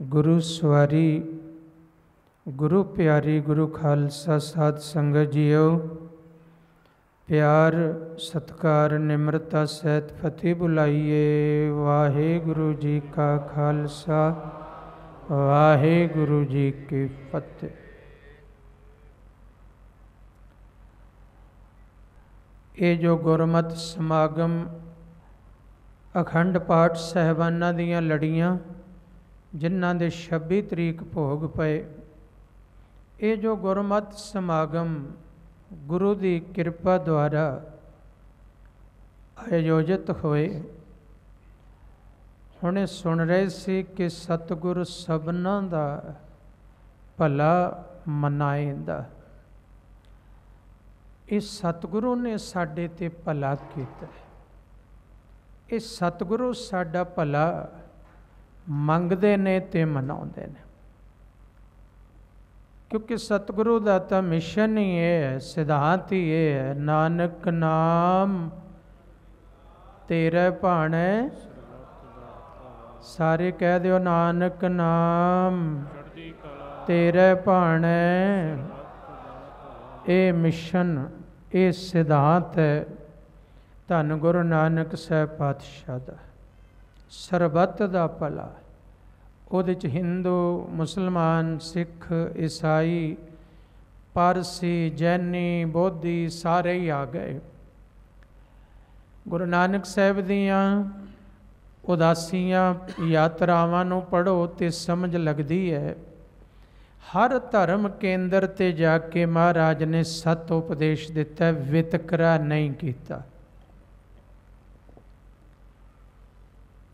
गुरु सवारी गुरु प्यारी गुरु खालसा साध संगत जीओ। प्यार सत्कार निम्रता सहित फतेह बुलाइए। वाहे गुरु जी का खालसा वाहे गुरु जी की फतेह। ये जो गुरमत समागम अखंड पाठ साहिबाना दियां लड़ियां जिन्हां दे 26 तरीक भोग पे, ये जो गुरमत समागम गुरु की कृपा द्वारा आयोजित होए, हुणे सुन रहे सी कि सतगुरु सबना दा भला मनाएंदा। इस सतगुरु ने साडे ते भला कीता। इस सतगुरु साडा भला मंगदे ने ते मनाउंदे ने, क्योंकि सतगुरु का तो मिशन ही ये है, सिद्धांत ही ये है। नानक नाम तेरे भाणे, सारे कह दियो नानक नाम तेरे भाणे। ये मिशन ये सिद्धांत है धन गुरु नानक साहब पातशाह दा। सरबत दा भला, ਉਹਦੇ 'ਚ हिंदू मुसलमान सिख ईसाई पारसी जैनी बोधी सारे ही आ गए। गुरु नानक साहब दियां उदासियां यात्रावां नूं पढ़ो तो समझ लगती है। हर धर्म केंद्र ते जाके महाराज ने सत उपदेश दिता, वितकरा नहीं किया।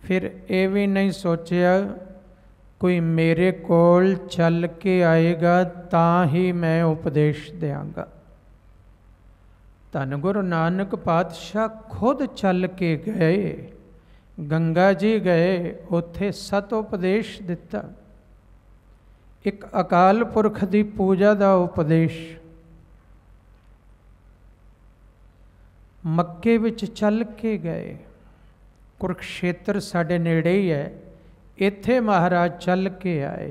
फिर ये भी नहीं सोचा कोई मेरे कोल चल के आएगा तां ही मैं उपदेश देंगा। धन गुरु नानक पातशाह खुद चल के गए, गंगा जी गए, उत्थे सत उपदेश दिता। एक अकाल पुरख की पूजा का उपदेश, मक्के विच चल के गए। कुरुक्षेत्र साढ़े नेड़े ही है, इत्थे महाराज चल के आए।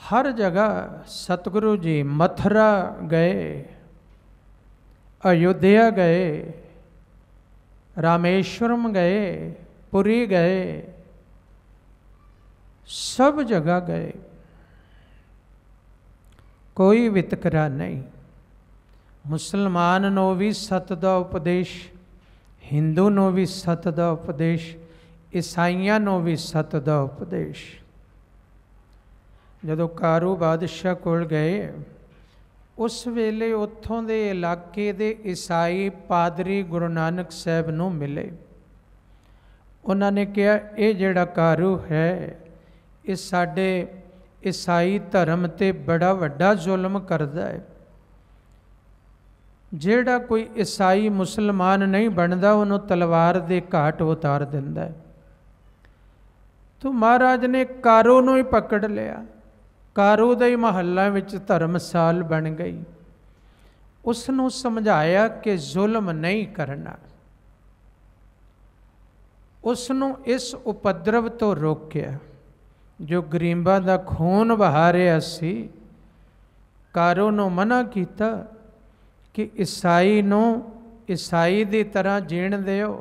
हर जगह सतगुरु जी मथुरा गए, अयोध्या गए, रामेश्वरम गए, पुरी गए, सब जगह गए। कोई वितकरा नहीं। मुसलमान नो भी सत दा उपदेश, हिंदू नो भी सत दा उपदेश, ईसाइयां नो भी सत दा उपदेश। जदों कारू बादशाह कोल गए, उस वेले उत्थों दे इलाके दे ईसाई पादरी गुरु नानक साहब नूं मिले। उन्होंने कहा ये जिहड़ा कारू है ये साडे ईसाई धर्म ते बड़ा वड्डा जुल्म करदा है। जिहड़ा कोई ईसाई मुसलमान नहीं बनता उन्होंने तलवार दे घाट उतार दिंदा है। तो महाराज ने कारू नूं ही पकड़ लिया। कारू दे ही महल्ला विच धर्मसाल बन गई। उसनूं समझाया कि जुल्म नहीं करना, उसनूं इस उपद्रव तो रोकिया जो गरीबां दा खून बहा रिहा सी। कारू नूं मना कीता कि ईसाई नूं ईसाई दी तरह जीण दिओ,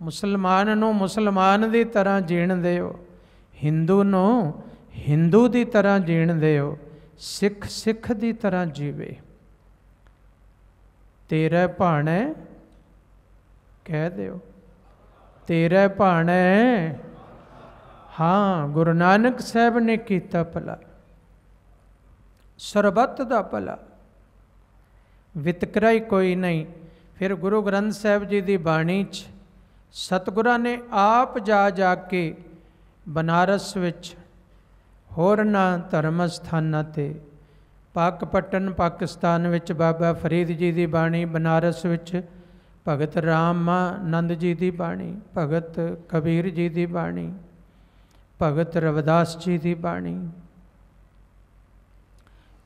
मुसलमान नूं मुसलमान दी तरह जीण दिओ, हिंदू नूं हिंदू दी तरह जीण दिओ, सिख सिख दी तरह जीवे। तेरे भाणे कह दिओ, तेरे भाणे। हाँ, गुरु नानक साहब ने कीता भला, सरबत दा भला, वितकरा ही कोई नहीं। फिर गुरु ग्रंथ साहब जी की बाणी च सतगुरां ने आप जा जाके बनारस विच होरनां धर्म स्थानां ते, पाकपट्टन पाकिस्तान विच बाबा फरीद जी की बाणी, बनारस विच भगत रामानंद जी की बाणी, भगत कबीर जी की बाणी, भगत रविदास जी की बाणी।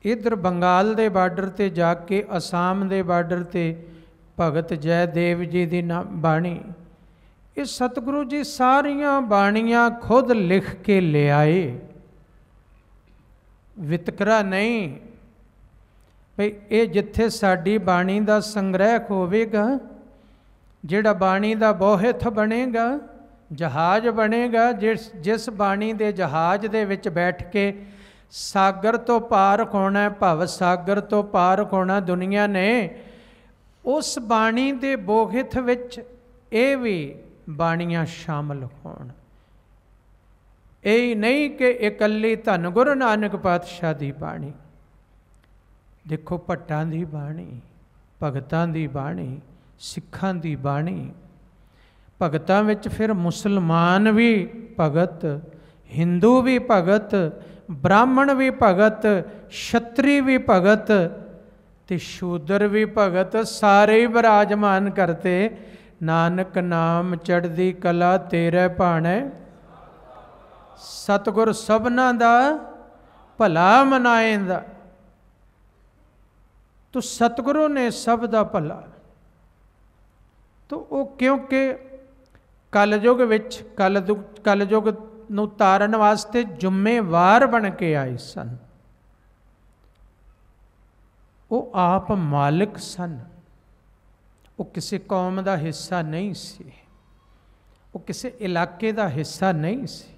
इधर बंगाल के बार्डर ते जाके असम के बार्डर ते भगत जयदेव जी की बाणी। ये सतगुरु जी सारियां बाणियां खुद लिख के ले आए, वितकरा नहीं भई ये जिथे साडी बाणी दा संग्रह होवेगा, जिहड़ा बाणी दा बोहिथ बनेगा, जहाज बनेगा, जिस बाणी दे जहाज दे विच बैठ के सागर तो पार होना, भव सागर तो पार होना दुनिया ने, उस बाणी दे बोहिथ विच ये भी बाणियां शामिल होण। यही नहीं कि इकल्ली धन गुरु नानक पातशाह दी बाणी। देखो भट्टां दी बाणी, भगतां दी बाणी, सिखां दी बाणी, भगतां विच फिर मुसलमान भी भगत, हिंदू भी भगत, ब्राह्मण भी भगत, छतरी भी भगत ते शूदर भी भगत, सारे ही विराजमान करते। नानक नाम चढ़दी कला तेरे भाणे, सतगुर सबना दा भला मनाएंदा। तो सतगुरु ने सब दा भला, तो वो क्योंकि कलयुग विच कलयुग नूं तारन वास्ते जिम्मेवार बन के आए सन। वो आप मालिक सन, वो किसी कौम का हिस्सा नहीं सी, वो किसी इलाके का हिस्सा नहीं सी,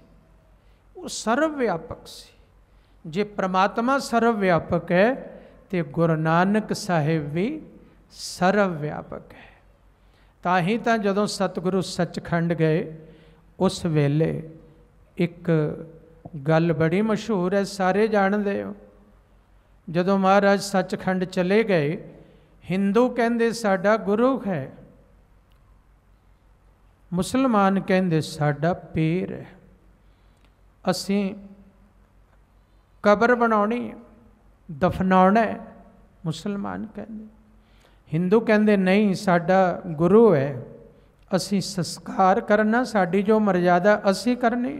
वो सर्वव्यापक सी। जे परमात्मा सर्वव्यापक है तो गुरु नानक साहिब भी सर्वव्यापक है। ताही तो जदों सतगुरु सचखंड गए उस वेले एक गल बड़ी मशहूर है, सारे जानते हो। जदों महाराज सचखंड चले गए, हिंदू कहंदे साडा गुरु है, मुसलमान कहंदे साडा पीर है, असीं कबर बनाउणी दफनाउणा है, मुसलमान कहंदे। हिंदू कहंदे नहीं साडा गुरु है, असीं संस्कार करना, साडी जो मर्यादा असीं करनी।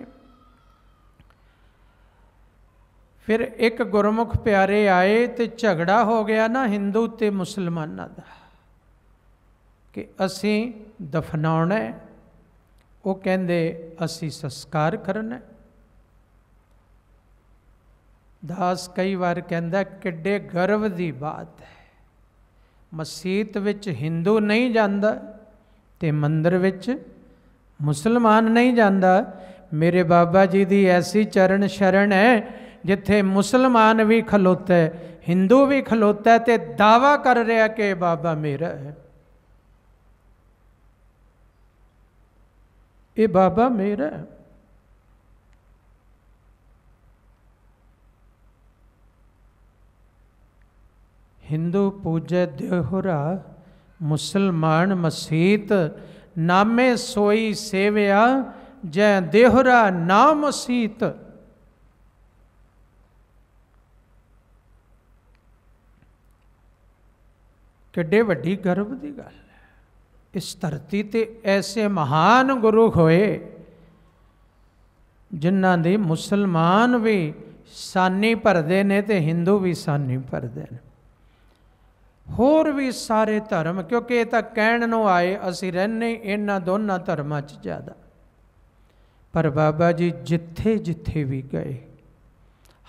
फिर एक गुरमुख प्यारे आए तो झगड़ा हो गया ना हिंदू ते मुसलमानां दा कि असीं दफनाउणा है, वो कहंदे असीं संस्कार करना। दास कई बार कहंदा किड्डे गर्व दी बात है, मसीत विच हिंदू नहीं जांदा ते मंदिर विच मुसलमान नहीं जांदा। मेरे बाबा जी दी ऐसी चरण शरण है जिथे मुसलमान भी खलोता है, हिंदू भी खलोता है ते दावा कर रहा कि बाबा मेरा है, ये बाबा मेरा है। हिंदू पूजे देहुरा, मुसलमान मसीत, नामे सोई सेवया, जै देहुरा ना मसीत। किड्डे वड्डी गर्व की गल है। इस धरती ते ऐसे महान गुरु होए जिन्हां दे मुसलमान भी सानी भरदे ने ते हिंदू भी सानी भरदे ने, होर भी सारे धर्म, क्योंकि ये तो कहण नूं आए असीं रहने इन्हां दोनों धर्मां च ज़्यादा। पर बाबा जी जिथे जिथे भी गए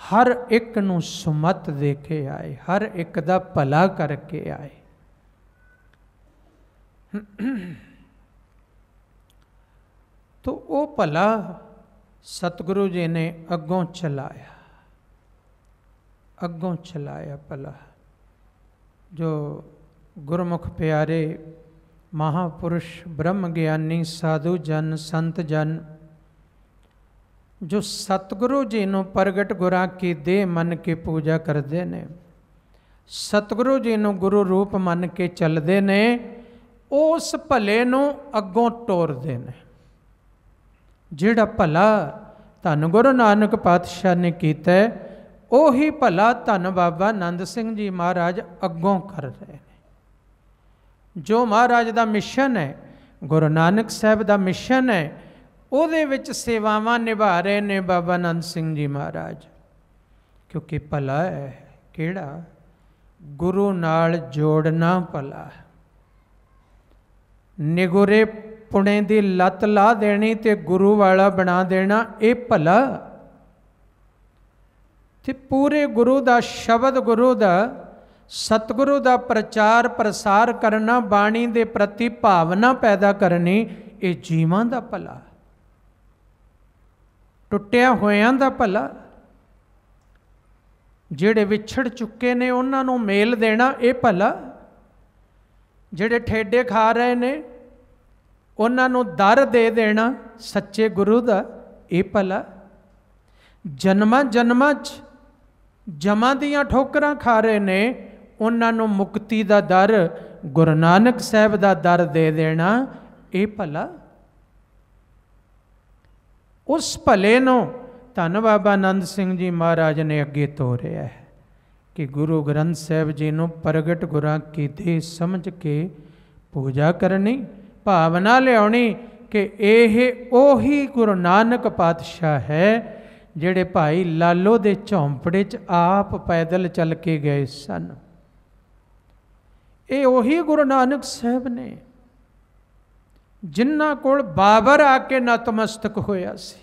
हर एक नूं सुमत दे के आए, हर एक दा भला करके आए। तो वो भला सतगुरु जी ने अगों चलाया, अगों चलाया भला। जो गुरमुख प्यारे महापुरुष ब्रह्म ज्ञानी साधु जन संत जन जो सतगुरु जी नूं प्रगट गुरां की देह मन के पूजा करते ने, सतगुरु जी नूं गुरु रूप मन के चलते ने, उस भले नूं अगों टोरदे ने। जिहड़ा भला धन गुरु नानक पातशाह ने कीता है, उही भला धन बाबा नंद सिंह जी महाराज अगों कर रहे हैं। जो महाराज का मिशन है, गुरु नानक साहब का मिशन है, उहदे विच सेवावां निभा रहे ने बाबा नंद सिंह जी महाराज। क्योंकि भला है किहड़ा गुरु नाल जोड़ना भला है। निगुरे पुणे की लत ला देनी ते गुरु वाला बना देना, ये भला। ते पूरे गुरु का शब्द, गुरु का सतगुरु का प्रचार प्रसार करना, बाणी के प्रति भावना पैदा करनी, ये जीवां दा भला, टुटिया होयां दा भला, जिहड़े विछड़ चुके ने उन्होंने मेल देना, ये भला। जिहड़े ठेडे खा रहे ने उन्होंने दर दे देना सच्चे गुरु का, ये भला। जन्मां जन्मां जमा दियां ठोकरां खा रहे ने उन्होंने मुक्ति का दर, गुरु नानक साहब का दर दे देना, ये भला। उस भले नूं धन बाबा नंद सिंह जी महाराज ने अगे तोरिया है कि गुरु ग्रंथ साहब जी नूं प्रगट गुरां की देह समझ के पूजा करनी, भावना लियाउणी कि यह ओही गुरु नानक पातशाह है जिहड़े भाई लालो दे झोंपड़े च आप पैदल चल के गए सन। ये ओही गुरु नानक साहब ने जिन्हां कोल बाबर आके नतमस्तक होया सी।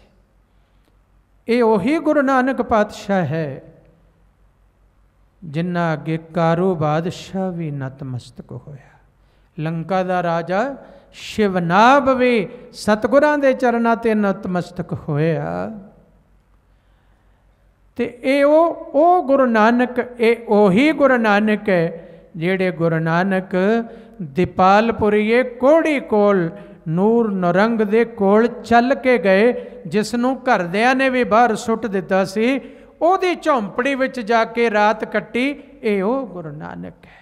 ये ओही गुरु नानक पातशाह है जिन्हां अगे कारू बादशाह भी नतमस्तक होया। लंका का राजा शिवनाभ भी सतगुरां दे चरनां ते नतमस्तक होया। ते ओ गुरु नानक, ये ओही गुरु नानक है जिहड़े गुरु नानक दीपालपुरीए कोड़ी कोल नूर नरंग दे कोल चल के गए, जिसनों घरदियां ने भी बाहर सुट दिता सी, ओदी झोंपड़ी विच जाके रात कट्टी, ये ओ गुरु नानक है।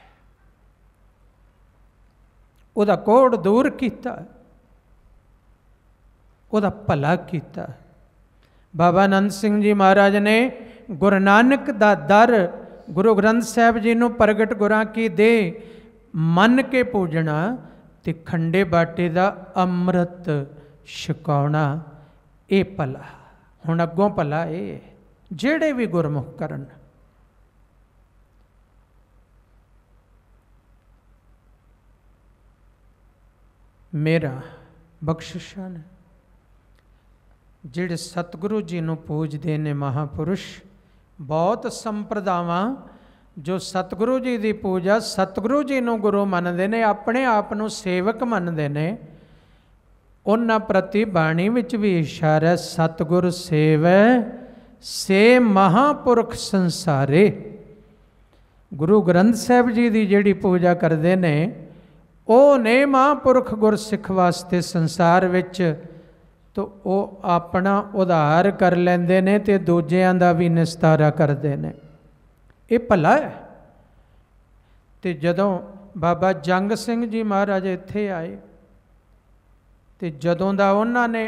ओदा कोड़ दूर किया, ओदा भला किया। बाबा नंद सिंह जी महाराज ने गुरु नानक दा दर, गुरु ग्रंथ साहब जी नूं प्रगट गुरां की दे मन के पूजना ते खंडे बाटे दा अमृत छकाउणा, ये भला। हुण अगों भला ये जेड़े भी गुरमुख करन। मेरा बख्शिशां ने जिहड़े सतगुरु जी नूं पूजदे ने महापुरुष, बहुत संप्रदावां जो सतगुरु जी की पूजा सतगुरु जी नूं गुरु मनदे ने, अपने आप नूं सेवक मनदे ने, उन्हां प्रति बाणी विच भी इशारा, सतगुर सेवै से महापुरख संसारे। गुरु ग्रंथ साहब जी की जिहड़ी पूजा करते ने, वो ने महापुरख गुरसिख वास्ते संसार विच, तो वो अपना उधार कर लेंदे ने ते दूजियां दा भी निस्तारा करते हैं। ये भला है। तो जदों बाबा जंग सिंह जी महाराज इत्थे आए, तो जदों दा उन्होंने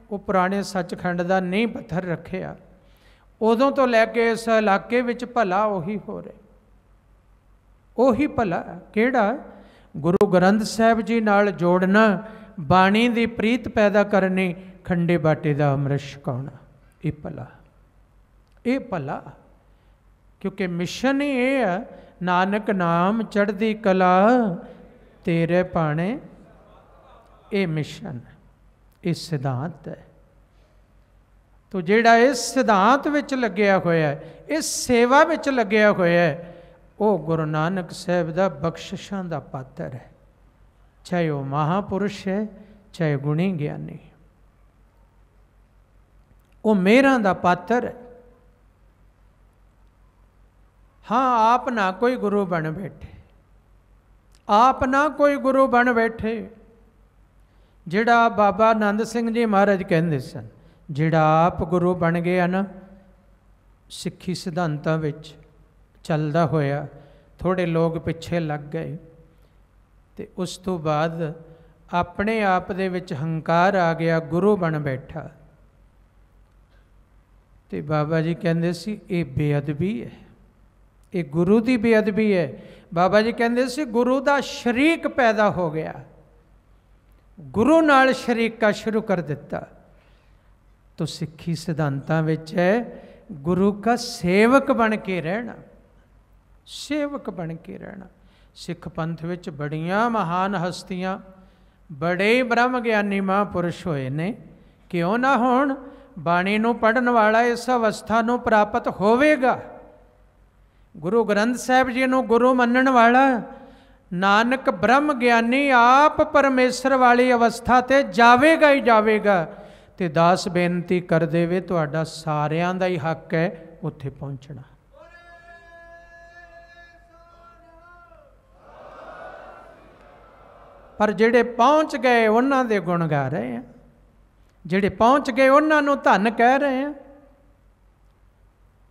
वो पुराने सचखंड का नींह पत्थर रखिया, उदों तो लैके इस इलाके विच भला उही हो रहा। उही भला किहड़ा? गुरु ग्रंथ साहब जी नाल जोड़ना, बाणी की प्रीत पैदा करनी, खंडे बाटे का अमृत छकाउणा, ये भला। ये भला क्योंकि मिशन ही ये है, नानक नाम चढ़दी कला तेरे पाने, ये मिशन, ये सिद्धांत है। तो जिहड़ा इस सिद्धांत विच लग्या होया है, इस सेवा विच लग्या होया है, वो गुरु नानक साहब दा बख्शिशां दा पात्र है। चाहे वो महापुरुष है, चाहे गुणी ज्ञानी, वो मेहरां दा पात्र है। हाँ, आप ना कोई गुरु बन बैठे, आप ना कोई गुरु बन बैठे। जिहड़ा बाबा नंद सिंह जी महाराज कहंदे सन, जिहड़ा आप गुरु बन गया ना, सिੱਖੀ सिद्धांतां विच चलदा होया, थोड़े लोग पिछे लग गए, तो उस तो बाद अपने आप दे विच हंकार आ गया, गुरु बन बैठा। तो बाबा जी कहंदे सी ये बेअदबी है, ये गुरु की बेअदबी है। बाबा जी कहंदे सी गुरु का शरीक पैदा हो गया, गुरु नाल शरीका शुरू कर दिता। तो सिੱਖੀ सिद्धांतां विच है गुरु का सेवक बन के रहना, सेवक बन के रहना। सिख पंथ विच बड़ियां महान हस्तियां बड़े ही ब्रह्म ज्ञानी महापुरुष होए ने, क्यों ना होण। बाणी नूं पढ़न वाला इस अवस्था नूं प्राप्त होवेगा। गुरु ग्रंथ साहिब जी नूं गुरु मनण वाला नानक ब्रह्म ज्ञानी आप परमेश्वर वाली अवस्था ते जावेगा ही जावेगा। ते दास बेनती कर देवे, तुहाडा सारियां दा ही हक है उत्थे पहुंचना। पर जिहड़े पहुंच गए उन्हां दे गुण गा रहे हैं, जिहड़े पहुंच गए उन्हां नूं धन कह रहे हैं।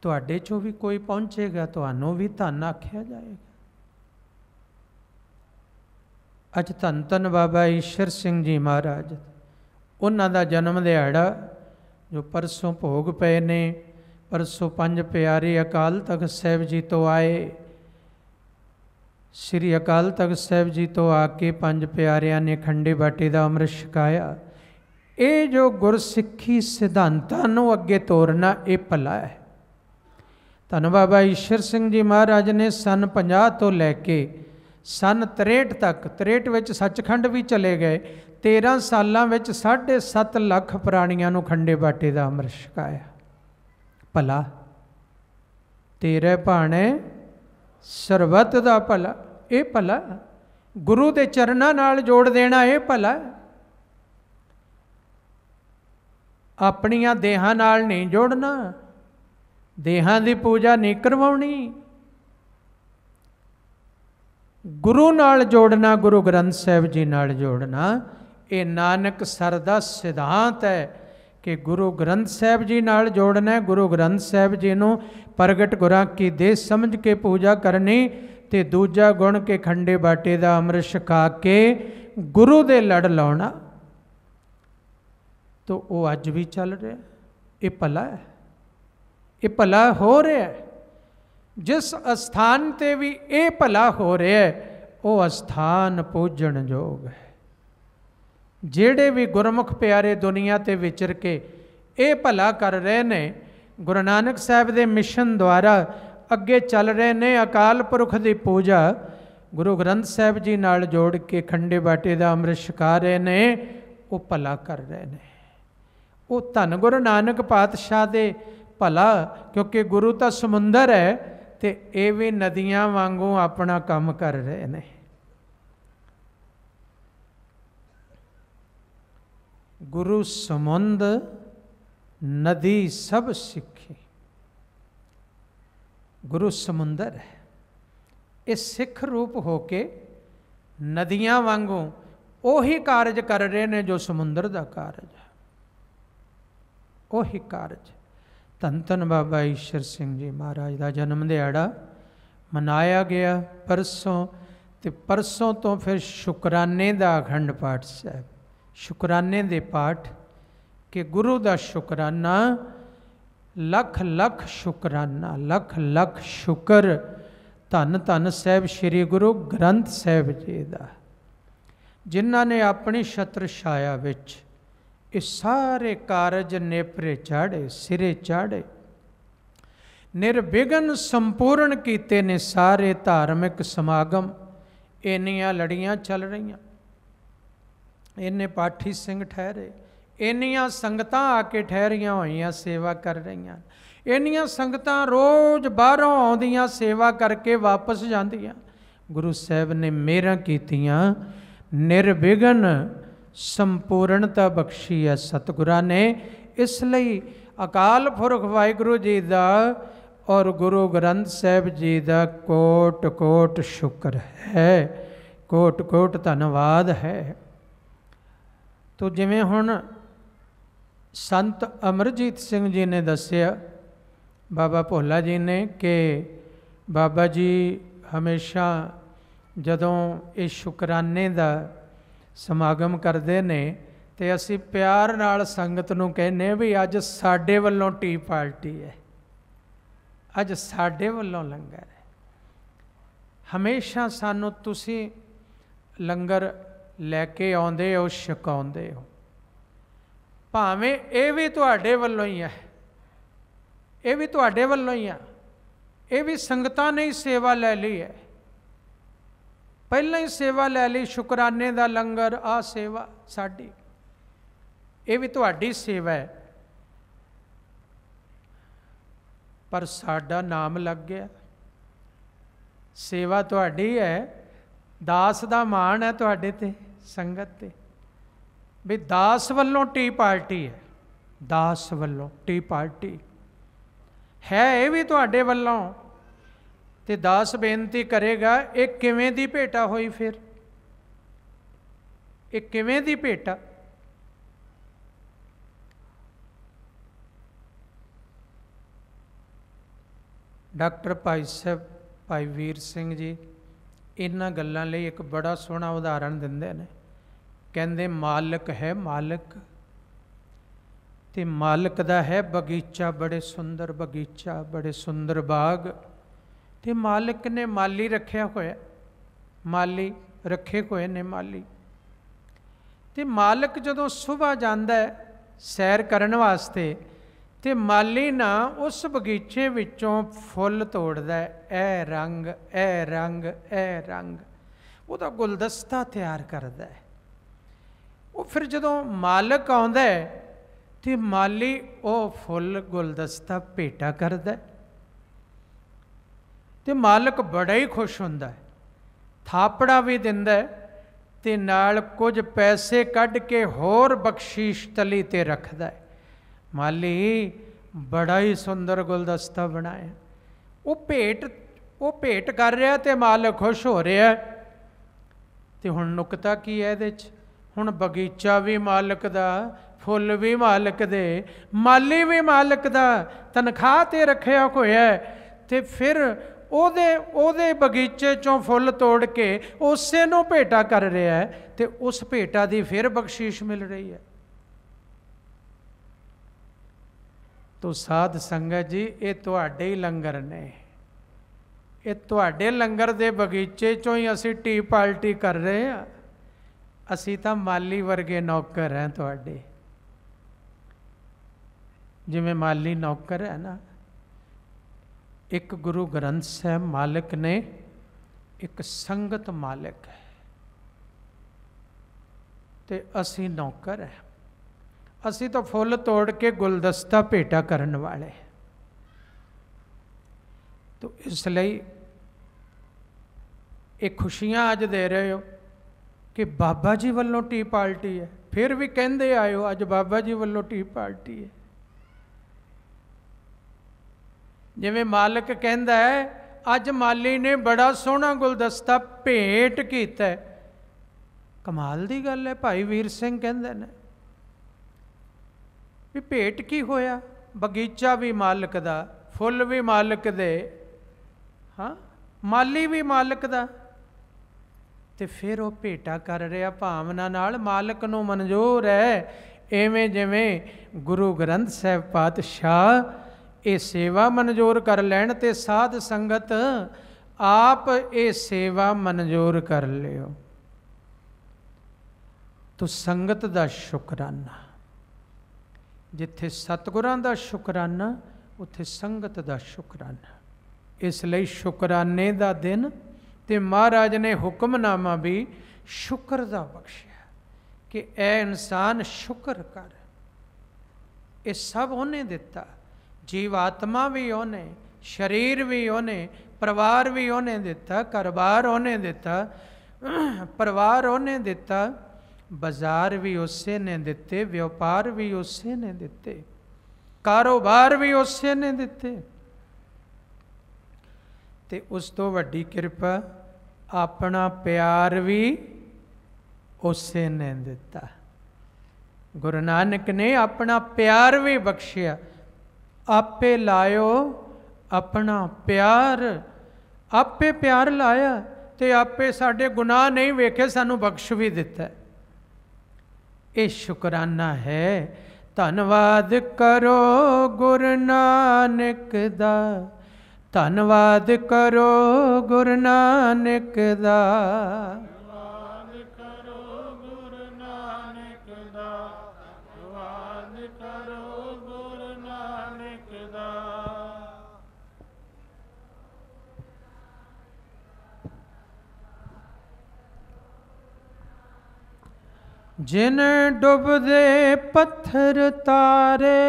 तुहाडे चों भी कोई पहुंचेगा, तुहानूं भी धन आख्या जाएगा। अज धन धन बाबा ईश्वर सिंह जी महाराज, उन्हां दा जन्म दिहाड़ा जो परसों भोग पे ने। परसों पंज प्यारे अकाल तख्त साहिब जी तो आए। श्री अकाल तख्त साहिब जी तो आके पंज प्यारिਆਂ ने खंडे बाटे का अमृत छकाया। ये जो गुरसिੱਖੀ सिद्धांतां नूं अगे तोरना ये भला है। धन बाबा ईश्वर सिंह जी महाराज ने सन 50 तो लैके सन 63 तक, 63 विच सचखंड भी चले गए। 13 सालां विच 7.5 लाख प्राणियां नूं खंडे बाटे का अमृत छकाया। भला तेरे भाणे सरबत दा भला, ये भला गुरु के चरणों नाल जोड़ देना, ये भला। अपनियां देहां नाल नहीं जोड़ना, देहां दी पूजा नहीं करवाउणी। गुरु नाल जोड़ना, गुरु ग्रंथ साहिब जी नाल जोड़ना। ये नानक सर दा सिद्धांत है कि गुरु ग्रंथ साहिब जी नाल जोड़ना है। गुरु ग्रंथ साहिब जी नूं प्रगट गुरां की देह समझ के पूजा करनी, ते दूजा गुण के खंडे बाटे का अमृत छका के गुरु दे लड़ लाउणा। तो वो अज भी चल रहा, ये भला है, ये भला हो रहा है। जिस अस्थान ते भी ये भला हो रहा है, वो अस्थान पूजन योग है। जेड़े भी गुरमुख प्यारे दुनिया ते विचर के ये भला कर रहे ने, गुरु नानक साहब दे मिशन द्वारा अगे चल रहे ने। अकाल पुरख की पूजा गुरु ग्रंथ साहब जी नाल जोड़ के खंडे बाटे का अमृत छका रहे ने, वो भला कर रहे ने। वो धन गुरु नानक पातशाह दे भला, क्योंकि गुरु तो समुंदर है, तो ये भी नदियां वांगू अपना काम कर रहे ने। गुरु समुंद नदी सब सिੱਖੀ। गुरु समुंदर है, ये सिख रूप होके नदियां वांगू ओही कारज कर रहे ने जो समुंदर का कारज है। ओही कारज। धन धन बाबा ईश्वर सिंह जी महाराज का जन्म दिहाड़ा मनाया गया परसों, तो परसों तो फिर शुकराने का अखंड पाठ साहब, शुकराने दे पाठ कि गुरु का शुकराना, लख लख शुकराना, लख लख शुकर धन धन साहब श्री गुरु ग्रंथ साहब जी का, जिन्हों ने अपनी छत्र छाया विच ये सारे कारज नेपरे चाढ़े, सिरे चाढ़े, निर्विघन संपूर्ण कीते ने सारे धार्मिक समागम। इन्नियां लड़ियां चल रही, इन्ने पाठी सिंह ठहरे, इन्नियां संगतां आके ठहरियां होइयां सेवा कर रही। इन्नियां संगतां रोज़ बाहरों आउंदियां सेवा करके वापस जांदियां। गुरु साहब ने मेहरां कीतियां, निर्विघन संपूर्णता बख्शी है सतगुरां ने। इसलिए अकाल पुरख वाहिगुरू जी का और गुरु ग्रंथ साहब जी का कोट कोट शुक्र है, कोट कोट धन्यवाद है। तो जिवें हुण संत अमरजीत सिंह जी ने दसिया, बाबा भोला जी ने, कि बाबा जी हमेशा जदों ये शुकराने का समागम करते ने, तो असी प्यार नाल संगत नूं कहने भी अज साडे वल्लों टी पार्टी है, अज साडे वल्लों लंगर है। हमेशा सानू तुसी लंगर लैके आउंदे हो, छकाउंदे हो, भावें ये भी तुहाडे वल्लों ही है, ये भी तुहाडे वल्लों ही है, ये भी संगतां ने ही सेवा लै ली है। ਪਹਿਲਾਂ ਹੀ ਸੇਵਾ ਲੈ ਲਈ, ਸ਼ੁਕਰਾਨੇ ਦਾ ਲੰਗਰ, ਆ ਸੇਵਾ ਸਾਡੀ, ਇਹ ਵੀ ਤੁਹਾਡੀ ਸੇਵਾ ਹੈ, ਪਰ ਸਾਡਾ ਨਾਮ ਲੱਗ ਗਿਆ। ਸੇਵਾ ਤੁਹਾਡੀ ਹੈ, ਦਾਸ ਦਾ ਮਾਣ ਹੈ ਤੁਹਾਡੇ ਤੇ, ਸੰਗਤ ਤੇ, ਵੀ ਦਾਸ ਵੱਲੋਂ ਟੀ ਪਾਰਟੀ ਹੈ, ਦਾਸ ਵੱਲੋਂ ਟੀ ਪਾਰਟੀ ਹੈ, ਇਹ ਵੀ ਤੁਹਾਡੇ ਵੱਲੋਂ। ਤੇ ਦਾਸ ਬੇਨਤੀ ਕਰੇਗਾ, ਇਹ ਕਿਵੇਂ ਦੀ ਭੇਟਾ ਹੋਈ ਫਿਰ? ਇਹ ਕਿਵੇਂ ਦੀ ਭੇਟਾ? ਡਾਕਟਰ ਭਾਈ ਸਾਹਿਬ ਭਾਈ ਵੀਰ ਸਿੰਘ ਜੀ ਇਹਨਾਂ ਗੱਲਾਂ ਲਈ ਇੱਕ ਬੜਾ ਸੋਹਣਾ ਉਦਾਹਰਣ ਦਿੰਦੇ ਨੇ। ਕਹਿੰਦੇ ਮਾਲਕ ਹੈ ਮਾਲਕ, ਤੇ ਮਾਲਕ ਦਾ ਹੈ ਬਗੀਚਾ, ਬੜੇ ਸੁੰਦਰ ਬਗੀਚਾ, ਬੜੇ ਸੁੰਦਰ ਬਾਗ, ਤੇ ਮਾਲਕ ਨੇ ਮਾਲੀ ਰੱਖਿਆ ਹੋਇਆ, ਮਾਲੀ ਰੱਖੇ ਹੋਏ ਨੇ ਮਾਲੀ। ਤੇ ਮਾਲਕ ਜਦੋਂ ਸੁਬਹ ਜਾਂਦਾ ਹੈ ਸੈਰ ਕਰਨ ਵਾਸਤੇ, ਤੇ ਮਾਲੀ ਨਾ ਉਸ ਬਗੀਚੇ ਵਿੱਚੋਂ ਫੁੱਲ ਤੋੜਦਾ, ਇਹ ਰੰਗ, ਇਹ ਰੰਗ, ਇਹ ਰੰਗ, ਉਹਦਾ ਗੁਲਦਸਤਾ ਤਿਆਰ ਕਰਦਾ ਹੈ। ਉਹ ਫਿਰ ਜਦੋਂ ਮਾਲਕ ਆਉਂਦਾ ਹੈ ਤੇ ਮਾਲੀ ਉਹ ਫੁੱਲ ਗੁਲਦਸਤਾ ਭੇਟਾ ਕਰਦਾ, ਤੇ ਮਾਲਕ ਬੜਾ ਹੀ ਖੁਸ਼ ਹੁੰਦਾ ਹੈ, ਥਾਪੜਾ ਵੀ ਦਿੰਦਾ, ਤੇ ਨਾਲ ਕੁਝ ਪੈਸੇ ਕੱਢ ਕੇ ਹੋਰ ਬਖਸ਼ੀਸ਼ ਤਲੀ ਤੇ ਰੱਖਦਾ ਹੈ। ਮਾਲੀ ਬੜਾ ਹੀ ਸੁੰਦਰ ਗੁਲਦਸਤਾ ਬਣਾਇਆ, ਉਹ ਭੇਟ ਕਰ ਰਿਹਾ ਤੇ ਮਾਲਕ ਖੁਸ਼ ਹੋ ਰਿਹਾ। ਤੇ ਹੁਣ ਨੁਕਤਾ ਕੀ ਹੈ ਇਹਦੇ 'ਚ? ਹੁਣ ਬਗੀਚਾ ਵੀ ਮਾਲਕ ਦਾ, ਫੁੱਲ ਵੀ ਮਾਲਕ ਦੇ, ਮਾਲੀ ਵੀ ਮਾਲਕ ਦਾ, ਤਨਖਾਹ ਤੇ ਰੱਖਿਆ ਹੋਇਆ, ਤੇ ਫਿਰ ਉਹਦੇ ਬਗੀਚੇ ਚੋਂ ਫੁੱਲ ਤੋੜ ਕੇ ਉਸੇ ਨੂੰ ਭੇਟਾ ਕਰ ਰਿਹਾ ਹੈ, ਤੇ ਉਸ ਭੇਟਾ ਦੀ ਫਿਰ ਬਖਸ਼ੀਸ਼ ਮਿਲ ਰਹੀ ਹੈ। ਤੋ ਸਾਧ ਸੰਗਤ ਜੀ, ਇਹ ਤੁਹਾਡੇ ਹੀ ਲੰਗਰ ਨੇ, ਇਹ ਤੁਹਾਡੇ ਲੰਗਰ ਦੇ ਬਗੀਚੇ ਚੋਂ ਹੀ ਅਸੀਂ ਟੀ ਪਾਰਟੀ ਕਰ ਰਹੇ ਹਾਂ। ਅਸੀਂ ਤਾਂ ਮਾਲੀ ਵਰਗੇ ਨੌਕਰ हैं ਤੁਹਾਡੇ, ਜਿਵੇਂ ਮਾਲੀ ਨੌਕਰ ਹੈ ਨਾ। ਇੱਕ ਗੁਰੂ ਗ੍ਰੰਥ ਸਾਹਿਬ ਮਾਲਕ ਨੇ, ਇੱਕ ਸੰਗਤ ਮਾਲਕ ਹੈ, ਤੇ ਅਸੀਂ ਨੌਕਰ ਹੈ। ਅਸੀਂ ਤਾਂ ਫੁੱਲ ਤੋੜ ਕੇ ਗੁਲਦਸਤਾ ਭੇਟਾ ਕਰਨ ਵਾਲੇ। तो इसलिए ये खुशियां अज दे रहे हो कि बाबा जी वालों टी पार्टी है, फिर भी कहते आए हो अज बाबा जी वालों टी पार्टी है। जिवें मालिक कहता है अज माली ने बड़ा सोहना गुलदस्ता भेंट किया है, कमाल की गल है। भाई वीर सिंह कहते हैं भी भेंट की होया, बगीचा भी मालिक दा, फुल भी मालिक दे, हाँ माली भी मालिक दा, ते फिर वो भेटा कर रहा भावना नाल, मालिक नूं मंजूर है। इवें जिवें गुरु ग्रंथ साहिब पातशाह ये सेवा मंजूर कर लैन ते साध संगत आप ये सेवा मंजूर कर लियो, तो संगत दा शुकराना, जिथे सतगुरां दा शुकराना उत्थे संगत दा शुकराना। इसलिए शुकराने दा दिन ते महाराज ने हुक्मनामा भी शुक्र दा बख्शिया कि ऐ इंसान शुक्र कर। ये सब उन्हें दिता, जीवात्मा भी उन्हें, शरीर भी उन्हें, परिवार भी उन्हें दिता, घर-बार उन्हें दिता, परिवार उन्हें दिता, बाजार भी उसे ने दिते, व्यापार भी उसे ने दिते, कारोबार भी उसे ने दिते, ते उस तो वड्डी कृपा अपना प्यार भी उसे ने दिता। गुरु नानक ने अपना प्यार भी बख्शिया, आपे लायो अपना प्यार, आपे प्यार लाया ते आपे साडे गुनाह नहीं वेखे, सानू बख्श भी दिता। ये शुकराना है। धन्नवाद करो गुरु नानक दा, धन्नवाद करो गुरु नानक दा, धन्नवाद करो गुरु नानक दा, धन्नवाद करो गुरु नानक दा। जिन डुबदे पत्थर तारे,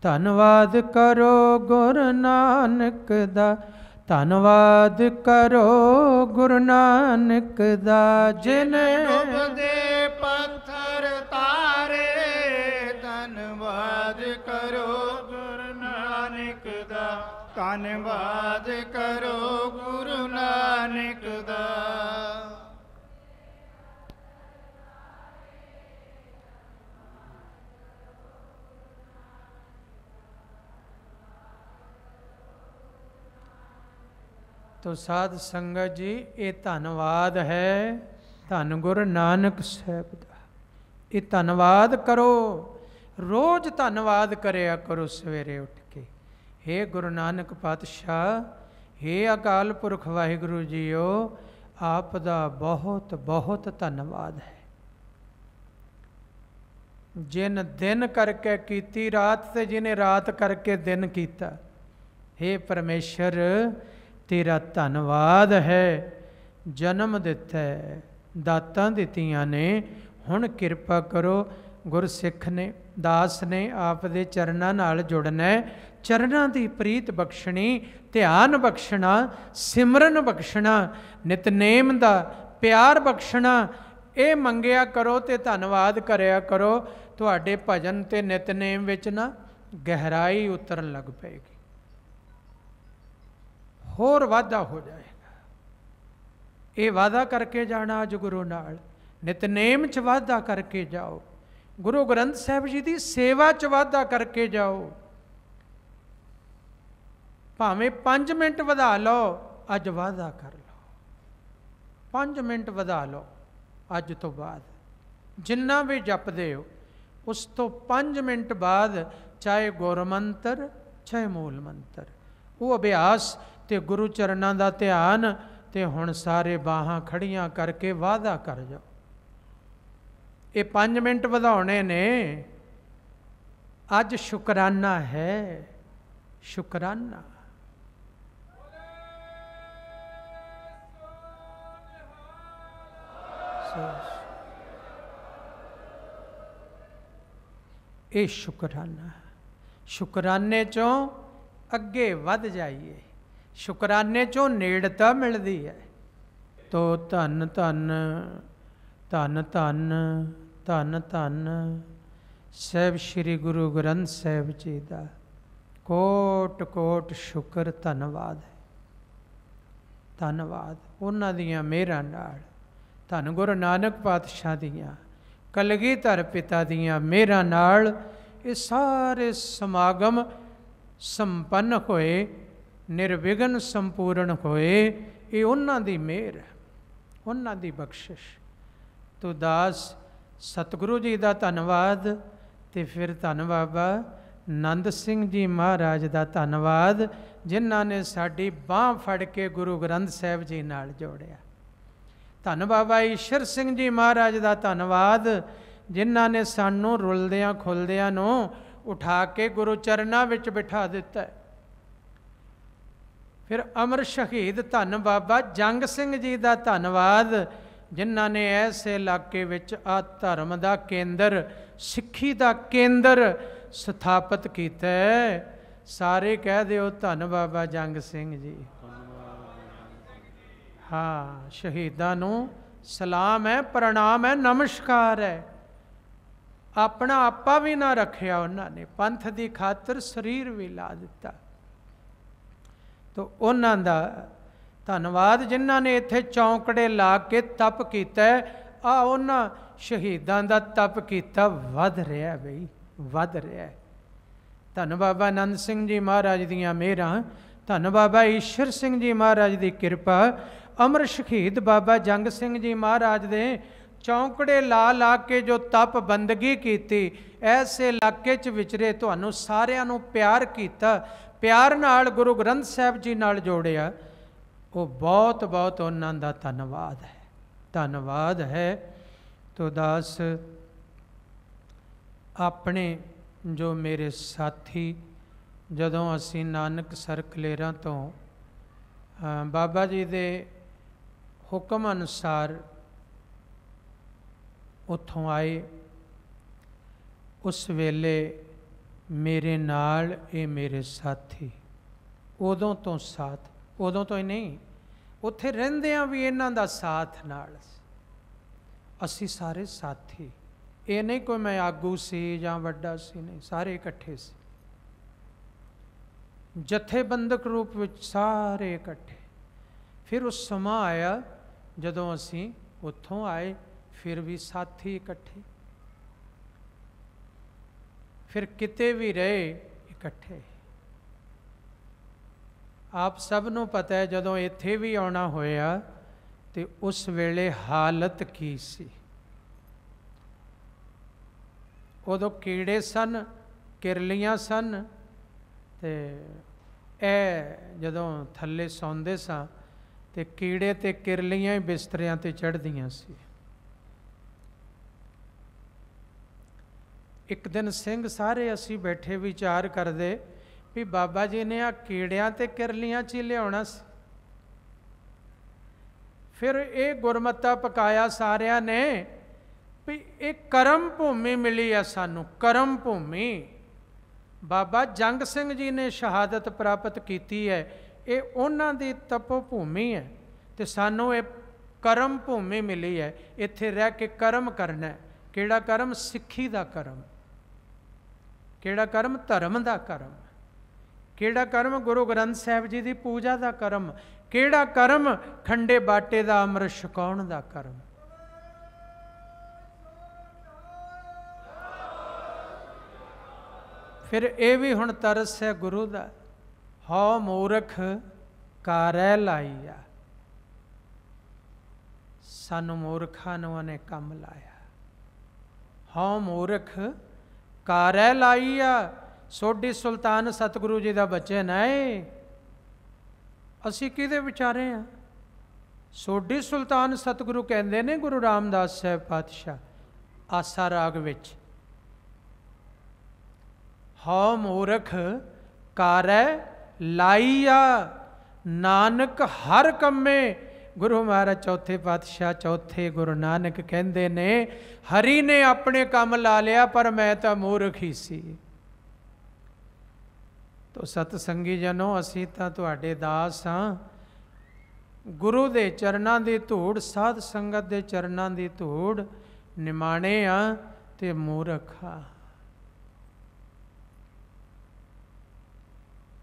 धन्नवाद करो गुरु नानक दा, धन्नवाद करो गुरु नानक दा। जिन डुबदे पत्थर तारे, धन्नवाद करो गुरु नानक दा, धन्नवाद करो गुरु नानक दा। तो साध संगत जी, ये धन्नवाद है धन गुरु नानक साहब दा। ये धन्नवाद करो, रोज धन्नवाद करया करो सवेरे उठ के। हे गुरु नानक पातशाह, हे अकाल पुरख वाहिगुरु जीओ, आप दा बहुत बहुत धन्नवाद है। जिन दिन करके कीती रात, ते जिन्हें रात करके दिन कीता, हे परमेश्वर तेरा धन्नवाद है। जन्म दिता है, दातां दित्तियां ने, हुण किरपा करो। गुरसिख ने, दास ने आप दे चरणां नाल जुड़ना है। चरणां दी प्रीत बख्शणी, ध्यान बख्शना, सिमरन बख्शना, नितनेम दा प्यार बख्शना, ये मंगिया करो ते धन्नवाद करया करो। तुहाडे भजन ते नितनेम विच ना गहराई उतरन लग पेगी, होर वाधा हो जाएगा। ये वादा करके जाना अज गुरु नाल, नितनेम च वाधा करके जाओ, गुरु ग्रंथ साहिब जी की सेवा च वाधा करके जाओ। भावें 5 मिनट वधा लो, अज वाधा कर लो, 5 मिनट वधा लो अज तो बाद। जिन्ना भी जपदे हो उस तो 5 मिनट बाद, चाहे गुरमंत्र चाहे मूल मंत्र, वो अभ्यास ते गुरु चरणां दा ध्यान। ते हुण सारे बाहां खड़ियां करके वादा कर जाओ। ये 5 मिनट वधाने ने। अज शुकराना है, शुकराना। ये शुकराना, शुकराने चों अगे वध जाइए, शुकराने चों नेड़ता मिलती है। तो धन धन धन धन धन धन साहिब श्री गुरु ग्रंथ साहिब जी का कोट कोट शुक्र धन्नवाद है। धन्नवाद उन्हां दियां मेहरां नाल, धन गुरु नानक पातशाह दियां, कलगीधर पिता दियां मेहरां नाल ये सारे समागम संपन्न होए, निर्विघन संपूर्ण होए। ये उन्हां दी मेहर, उन्हां दी बख्शिश। तो दास सतगुरु जी का धन्नवाद, ते फिर धन बाबा नंद सिंह जी महाराज का धन्नवाद, जिन्हां ने साडी बांह फड़ के गुरु ग्रंथ साहिब जी नाल जोड़िया। धन बाबा ईश्वर सिंह जी महाराज का धन्नवाद, जिन्हां ने सानू रुलदियां खुलदियां नूं उठा के गुरु चरनां विच बिठा दिता है। फिर अमर शहीद धन बाबा जंग सिंह जी का धन्नवाद, जिन्हां ने ऐसे इलाके विच आ धर्म का केंद्र, सिक्खी का केंद्र स्थापित किया है। सारे कह दिओ धन बाबा जंग सिंह जी। हाँ, शहीदां नूं सलाम है, प्रणाम है, नमस्कार है। अपना आपा भी ना रखिया उन्होंने, पंथ की खातर शरीर भी ला दिता। तो उन्हां दा धन्नवाद, जिन्हां ने इत्थे चौंकड़े ला के तप किया। आ उन्हां शहीदां दा तप किया वध रहा बई, वध रहा। धन बाबा नंद सिंह जी महाराज दियां मेहरां, धन बाबा ईश्वर सिंह जी महाराज की कृपा, अमर शहीद बाबा जंग सिंह जी महाराज दे चौंकड़े ला ला के जो तप बंदगी की, ऐसे इलाके च विचरे, तुहानू सारियां नू प्यार किया, प्यार नाल गुरु ग्रंथ साहिब जी नाल जोड़िया। वो बहुत बहुत उन्हां दा धन्नवाद है, धन्नवाद है। तो दास अपने जो मेरे साथी, जदों असी नानक सर कलेरां तो बाबा जी दे हुक्म अनुसार ਉੱਥੋਂ ਆਏ, ਉਸ ਵੇਲੇ ਮੇਰੇ ਨਾਲ ਇਹ ਮੇਰੇ ਸਾਥੀ, ਉਦੋਂ ਤੋਂ ਸਾਥ, ਉਦੋਂ ਤੋਂ ਹੀ ਨਹੀਂ, ਉੱਥੇ ਰਹਿੰਦਿਆਂ ਵੀ ਇਹਨਾਂ ਦਾ ਸਾਥ ਨਾਲ, ਅਸੀਂ ਸਾਰੇ ਸਾਥੀ। ਇਹ ਨਹੀਂ ਕੋਈ ਮੈਂ ਆਗੂ ਸੀ ਜਾਂ ਵੱਡਾ ਸੀ, ਨਹੀਂ, ਸਾਰੇ ਇਕੱਠੇ ਸੀ, ਜਥੇਬੰਦਕ ਰੂਪ ਵਿੱਚ ਸਾਰੇ ਇਕੱਠੇ। ਫਿਰ ਉਸ ਸਮਾਂ ਆਇਆ ਜਦੋਂ ਅਸੀਂ ਉੱਥੋਂ ਆਏ, ਫਿਰ ਵੀ ਸਾਥੀ ਇਕੱਠੇ, ਫਿਰ ਕਿਤੇ ਵੀ ਰਹੇ ਇਕੱਠੇ। ਆਪ ਸਭ ਨੂੰ ਪਤਾ ਹੈ ਜਦੋਂ ਇੱਥੇ ਵੀ ਆਉਣਾ ਹੋਇਆ ਤੇ ਉਸ ਵੇਲੇ ਹਾਲਤ ਕੀ ਸੀ। ਉਦੋਂ ਕੀੜੇ ਸਨ, ਕਿਰਲੀਆਂ ਸਨ, ਤੇ ਇਹ ਜਦੋਂ ਥੱਲੇ ਸੌਂਦੇ ਸਾਂ ਤੇ ਕੀੜੇ ਤੇ ਕਿਰਲੀਆਂ ਹੀ ਬਿਸਤਰਿਆਂ ਤੇ ਚੜ੍ਹਦੀਆਂ ਸੀ। ਇੱਕ ਦਿਨ ਸਿੰਘ ਸਾਰੇ ਅਸੀਂ ਬੈਠੇ ਵਿਚਾਰ ਕਰਦੇ ਵੀ ਬਾਬਾ ਜੀ ਨੇ ਆ ਕੀੜਿਆਂ ਤੇ ਕਿਰਲੀਆਂ 'ਚ ਹੀ ਲਿਆਉਣਾ ਸੀ। ਫਿਰ ਇਹ ਗੁਰਮਤਾ ਪਕਾਇਆ ਸਾਰਿਆਂ ਨੇ ਵੀ ਇਹ ਕਰਮ ਭੂਮੀ ਮਿਲੀ ਆ ਸਾਨੂੰ, ਕਰਮ ਭੂਮੀ। ਬਾਬਾ ਜੰਗ ਸਿੰਘ ਜੀ ਨੇ ਸ਼ਹਾਦਤ ਪ੍ਰਾਪਤ ਕੀਤੀ ਹੈ, ਇਹ ਉਹਨਾਂ ਦੀ ਤਪੋ ਭੂਮੀ ਹੈ ਤੇ ਸਾਨੂੰ ਇਹ ਕਰਮ ਭੂਮੀ ਮਿਲੀ ਹੈ। ਇੱਥੇ ਰਹਿ ਕੇ ਕਰਮ ਕਰਨਾ। ਕਿਹੜਾ ਕਰਮ? ਸਿੱਖੀ ਦਾ ਕਰਮ। ਕਿਹੜਾ ਕਰਮ? ਧਰਮ ਦਾ ਕਰਮ। ਕਿਹੜਾ ਕਰਮ? ਗੁਰੂ ਗ੍ਰੰਥ ਸਾਹਿਬ ਜੀ ਦੀ ਪੂਜਾ ਦਾ ਕਰਮ। ਕਿਹੜਾ ਕਰਮ? ਖੰਡੇ ਬਾਟੇ ਦਾ ਅੰਮ੍ਰਿਤ ਛਕਾਉਣ ਦਾ ਕਰਮ। ਫਿਰ ਇਹ ਵੀ ਹੁਣ ਤਰਸ ਹੈ ਗੁਰੂ ਦਾ, ਹਉ ਮੂਰਖ ਕਾਰੈ ਲਾਈਆ। ਸਾਨੂੰ ਮੂਰਖਾਂ ਨੂੰ ਉਹਨੇ ਕੰਮ ਲਾਇਆ। ਹਉ ਮੂਰਖ ਕਾਰੈ ਲਾਈਆ। ਸੋਢੀ ਸੁਲਤਾਨ ਸਤਿਗੁਰੂ ਜੀ ਦਾ ਬਚਨ ਹੈ। ਅਸੀਂ ਕਿਹਦੇ ਵਿਚਾਰੇ ਹਾਂ? ਸੋਢੀ ਸੁਲਤਾਨ ਸਤਿਗੁਰੂ ਕਹਿੰਦੇ ਨੇ ਗੁਰੂ ਰਾਮਦਾਸ ਸਾਹਿਬ ਪਾਤਸ਼ਾਹ ਆਸਾ ਰਾਗ ਵਿੱਚ, ਹਉ ਮੂਰਖ ਕਾਰੈ ਲਾਈਆ ਨਾਨਕ ਹਰ ਕੰਮੇ। ਗੁਰੂ ਮਹਾਰਾਜ ਚੌਥੇ ਪਾਤਸ਼ਾਹ ਚੌਥੇ ਗੁਰੂ ਨਾਨਕ ਕਹਿੰਦੇ ਨੇ ਹਰੀ ਨੇ ਆਪਣੇ ਕੰਮ ਲਾ ਲਿਆ, ਪਰ ਮੈਂ ਤਾਂ ਮੂਰਖ ਹੀ ਸੀ। ਤੋ ਸਤ ਸੰਗੀ ਜਨੋ, ਅਸੀਂ ਤਾਂ ਤੁਹਾਡੇ ਦਾਸ ਹਾਂ। ਗੁਰੂ ਦੇ ਚਰਨਾਂ ਦੀ ਧੂੜ, ਸਾਧ ਸੰਗਤ ਦੇ ਚਰਨਾਂ ਦੀ ਧੂੜ ਨਿਮਾਣੇ ਆ ਤੇ ਮੂਰਖ ਆ।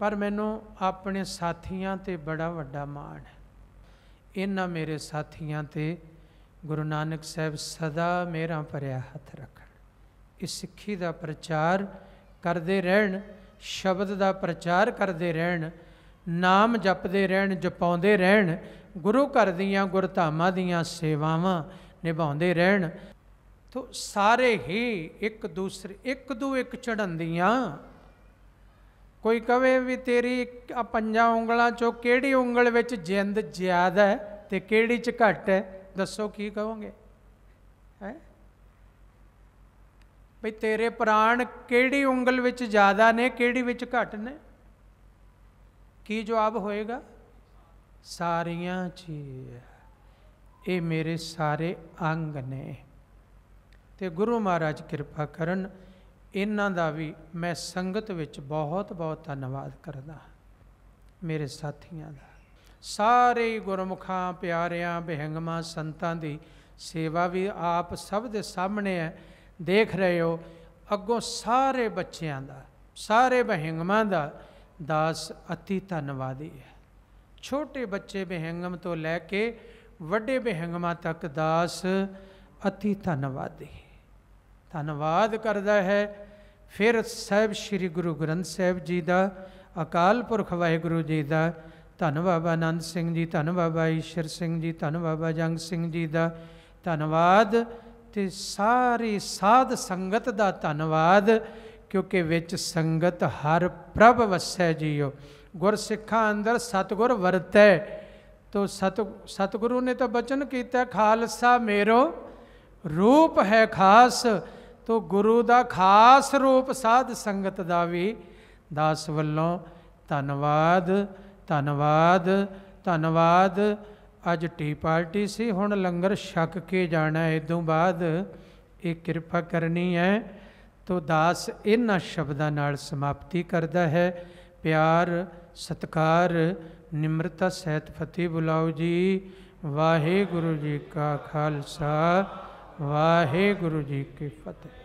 ਪਰ ਮੈਨੂੰ ਆਪਣੇ ਸਾਥੀਆਂ ਤੇ ਬੜਾ ਵੱਡਾ ਮਾਣ ਹੈ। ਇਹਨਾਂ ਮੇਰੇ ਸਾਥੀਆਂ ਤੇ ਗੁਰੂ ਨਾਨਕ ਸਾਹਿਬ ਸਦਾ ਮੇਰਾ ਭਰਿਆ ਹੱਥ ਰੱਖਣ। ਇਸ ਸਿੱਖੀ ਦਾ ਪ੍ਰਚਾਰ ਕਰਦੇ ਰਹਿਣ, ਸ਼ਬਦ ਦਾ ਪ੍ਰਚਾਰ ਕਰਦੇ ਰਹਿਣ, ਨਾਮ ਜਪਦੇ ਰਹਿਣ, ਜਪਾਉਂਦੇ ਰਹਿਣ, ਗੁਰੂ ਘਰ ਦੀਆਂ ਗੁਰਧਾਮਾਂ ਦੀਆਂ ਸੇਵਾਵਾਂ ਨਿਭਾਉਂਦੇ ਰਹਿਣ। ਤੋ ਸਾਰੇ ਹੀ ਇੱਕ ਦੂਸਰੇ, ਇੱਕ ਦੂ ਇੱਕ ਚੜ੍ਹਨਦੀਆਂ। ਕੋਈ ਕਵੇ ਵੀ ਤੇਰੀ ਆ ਪੰਜਾਂ ਉਂਗਲਾਂ ਚੋਂ ਕਿਹੜੀ ਉਂਗਲ ਵਿੱਚ ਜਿੰਦ ਜ਼ਿਆਦਾ ਹੈ ਤੇ ਕਿਹੜੀ 'ਚ ਘੱਟ ਹੈ, ਦੱਸੋ ਕੀ ਕਹੋਗੇ? ਹੈ ਬਈ ਤੇਰੇ ਪ੍ਰਾਣ ਕਿਹੜੀ ਉਂਗਲ ਵਿੱਚ ਜ਼ਿਆਦਾ ਨੇ, ਕਿਹੜੀ ਵਿੱਚ ਘੱਟ ਨੇ? ਕੀ ਜਵਾਬ ਹੋਏਗਾ? ਸਾਰੀਆਂ 'ਚ। ਇਹ ਮੇਰੇ ਸਾਰੇ ਅੰਗ ਨੇ। ਤੇ ਗੁਰੂ ਮਹਾਰਾਜ ਕਿਰਪਾ ਕਰਨ, ਇਹਨਾਂ ਦਾ ਵੀ ਮੈਂ ਸੰਗਤ ਵਿੱਚ ਬਹੁਤ ਬਹੁਤ ਧੰਨਵਾਦ ਕਰਦਾ। ਮੇਰੇ ਸਾਥੀਆਂ ਦਾ, ਸਾਰੇ ਗੁਰਮੁਖਾਂ ਪਿਆਰਿਆਂ ਬਿਹੰਗਮਾਂ ਸੰਤਾਂ ਦੀ ਸੇਵਾ ਵੀ ਆਪ ਸਭ ਦੇ ਸਾਹਮਣੇ ਹੈ, ਦੇਖ ਰਹੇ ਹੋ। ਅੱਗੋਂ ਸਾਰੇ ਬੱਚਿਆਂ ਦਾ, ਸਾਰੇ ਬਿਹੰਗਮਾਂ ਦਾ ਦਾਸ ਅਤੀ ਧੰਨਵਾਦੀ ਹੈ। ਛੋਟੇ ਬੱਚੇ ਬਿਹੰਗਮ ਤੋਂ ਲੈ ਕੇ ਵੱਡੇ ਬਿਹੰਗਮਾਂ ਤੱਕ ਦਾਸ ਅਤੀ ਧੰਨਵਾਦੀ, ਧੰਨਵਾਦ ਕਰਦਾ ਹੈ। ਫਿਰ ਸਾਹਿਬ ਸ੍ਰੀ ਗੁਰੂ ਗ੍ਰੰਥ ਸਾਹਿਬ ਜੀ ਦਾ, ਅਕਾਲ ਪੁਰਖ ਵਾਹਿਗੁਰੂ ਜੀ ਦਾ, ਧੰਨ ਬਾਬਾ ਆਨੰਦ ਸਿੰਘ ਜੀ, ਧੰਨ ਬਾਬਾ ਈਸ਼ਰ ਸਿੰਘ ਜੀ, ਧੰਨ ਬਾਬਾ ਜੰਗ ਸਿੰਘ ਜੀ ਦਾ ਧੰਨਵਾਦ, ਤੇ ਸਾਰੀ ਸਾਧ ਸੰਗਤ ਦਾ ਧੰਨਵਾਦ, ਕਿਉਂਕਿ ਵਿੱਚ ਸੰਗਤ ਹਰ ਪ੍ਰਭ ਵਸੈ ਜੀਓ। ਗੁਰਸਿੱਖਾਂ ਅੰਦਰ ਸਤਿਗੁਰ ਵਰਤੈ। ਤੋ ਸਤਿਗੁਰੂ ਨੇ ਤਾਂ ਬਚਨ ਕੀਤਾ, ਖਾਲਸਾ ਮੇਰੋ ਰੂਪ ਹੈ ਖਾਸ। ਤੋ ਗੁਰੂ ਦਾ ਖਾਸ ਰੂਪ ਸਾਧ ਸੰਗਤ ਦਾ ਵੀ ਦਾਸ ਵੱਲੋਂ ਧੰਨਵਾਦ, ਧੰਨਵਾਦ, ਧੰਨਵਾਦ। ਅੱਜ ਟੀ ਪਾਰਟੀ ਸੀ, ਹੁਣ ਲੰਗਰ ਛਕ ਕੇ ਜਾਣਾ। ਇਸ ਤੋਂ ਬਾਅਦ ਇਹ ਕਿਰਪਾ ਕਰਨੀ ਹੈ। ਤੋ ਦਾਸ ਇਹਨਾਂ ਸ਼ਬਦਾਂ ਨਾਲ ਸਮਾਪਤੀ ਕਰਦਾ ਹੈ। ਪਿਆਰ ਸਤਿਕਾਰ ਨਿਮਰਤਾ ਸਹਿਤ ਫਤਿਹ ਬੁਲਾਓ ਜੀ। ਵਾਹਿਗੁਰੂ ਜੀ ਕਾ ਖਾਲਸਾ, ਵਾਹਿਗੁਰੂ ਜੀ ਕੀ ਫਤਿਹ।